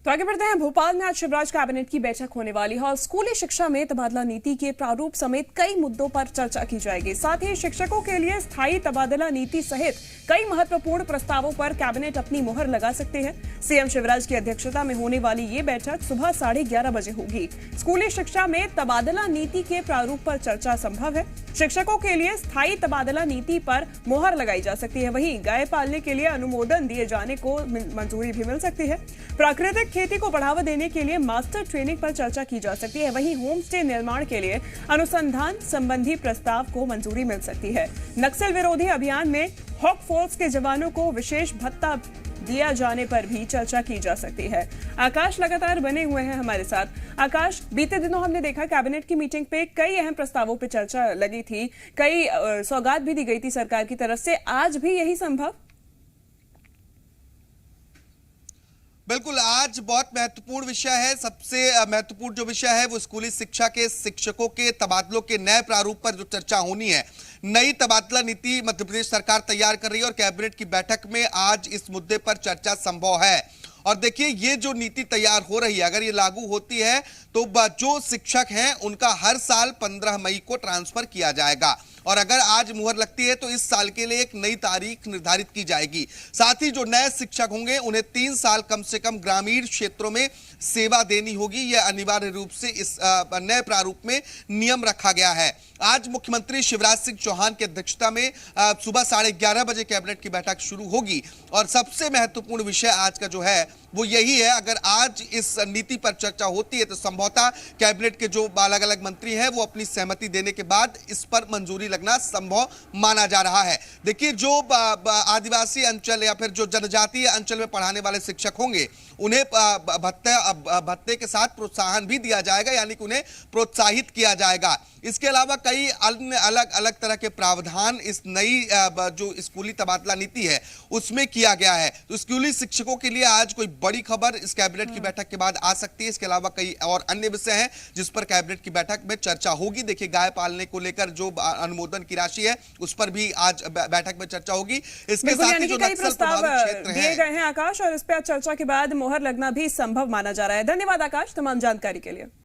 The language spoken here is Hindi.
तो आगे बढ़ते हैं। भोपाल में आज शिवराज कैबिनेट की बैठक होने वाली है और स्कूली शिक्षा में तबादला नीति के प्रारूप समेत कई मुद्दों पर चर्चा की जाएगी। साथ ही शिक्षकों के लिए स्थायी तबादला नीति सहित कई महत्वपूर्ण प्रस्तावों पर कैबिनेट अपनी मुहर लगा सकते हैं। सीएम शिवराज की अध्यक्षता में होने वाली ये बैठक सुबह 11:30 बजे होगी। स्कूली शिक्षा में तबादला नीति के प्रारूप पर चर्चा संभव है। शिक्षकों के लिए स्थायी तबादला नीति पर मुहर लगाई जा सकती है। वहीं गाय पालने के लिए अनुमोदन दिए जाने को मंजूरी भी मिल सकती है। प्राकृतिक खेती को बढ़ावा देने के लिए मास्टर ट्रेनिंग पर चर्चा की जा सकती है। वहीं होम स्टे निर्माण के लिए अनुसंधान संबंधी प्रस्ताव को मंजूरी मिल सकती है। नक्सल विरोधी अभियान में हॉक फोर्स के जवानों को विशेष भत्ता दिया जाने पर भी चर्चा की जा सकती है। आकाश लगातार बने हुए हैं हमारे साथ। आकाश, बीते दिनों हमने देखा कैबिनेट की मीटिंग पे कई अहम प्रस्तावों पे चर्चा लगी थी, कई सौगात भी दी गई थी सरकार की तरफ से। आज भी यही संभव? बिल्कुल, आज बहुत महत्वपूर्ण विषय है। सबसे महत्वपूर्ण जो विषय है वो स्कूली शिक्षा के शिक्षकों के तबादलों के नए प्रारूप पर जो चर्चा होनी है। नई तबादला नीति मध्य प्रदेश सरकार तैयार कर रही है और कैबिनेट की बैठक में आज इस मुद्दे पर चर्चा संभव है। और देखिए, ये जो नीति तैयार हो रही है, अगर ये लागू होती है तो जो शिक्षक हैं उनका हर साल 15 मई को ट्रांसफर किया जाएगा। और अगर आज मुहर लगती है तो इस साल के लिए एक नई तारीख निर्धारित की जाएगी। साथ ही जो नए शिक्षक होंगे उन्हें 3 साल कम से कम ग्रामीण क्षेत्रों में सेवा देनी होगी। यह अनिवार्य रूप से इस नए प्रारूप में नियम रखा गया है। आज मुख्यमंत्री शिवराज सिंह चौहान की अध्यक्षता में सुबह 11:30 बजे कैबिनेट की बैठक शुरू होगी। और सबसे महत्वपूर्ण विषय आज का जो है वो यही है। अगर आज इस नीति पर चर्चा होती है तो संभवतः कैबिनेट के जो अलग अलग मंत्री हैं वो अपनी सहमति देने के बाद इस पर मंजूरी लगना संभव माना जा रहा है। देखिए, जो आदिवासी अंचल या फिर जो जनजातीय अंचल में पढ़ाने वाले शिक्षक होंगे उन्हें भत्ते के साथ प्रोत्साहन भी दिया जाएगा, यानी कि उन्हें प्रोत्साहित किया जाएगा। इसके अलावा कई अन्य अलग अलग तरह के प्रावधान इस नई जो स्कूली तबादला नीति है उसमें किया गया है। तो स्कूली शिक्षकों के लिए आज कोई बड़ी खबर इस कैबिनेट की बैठक के बाद आ सकती है। इसके अलावा कई और अन्य विषय हैं जिस पर कैबिनेट की बैठक में चर्चा होगी। देखिए, गाय पालने को लेकर जो अनुमोदन की राशि है उस पर भी आज बैठक में चर्चा होगी। इसके साथ ही जो नक्सल प्रभावित क्षेत्र दिए गए हैं आकाश, और इस पर चर्चा के बाद मुहर लगना भी संभव माना जा रहा है। धन्यवाद आकाश तमाम जानकारी के लिए।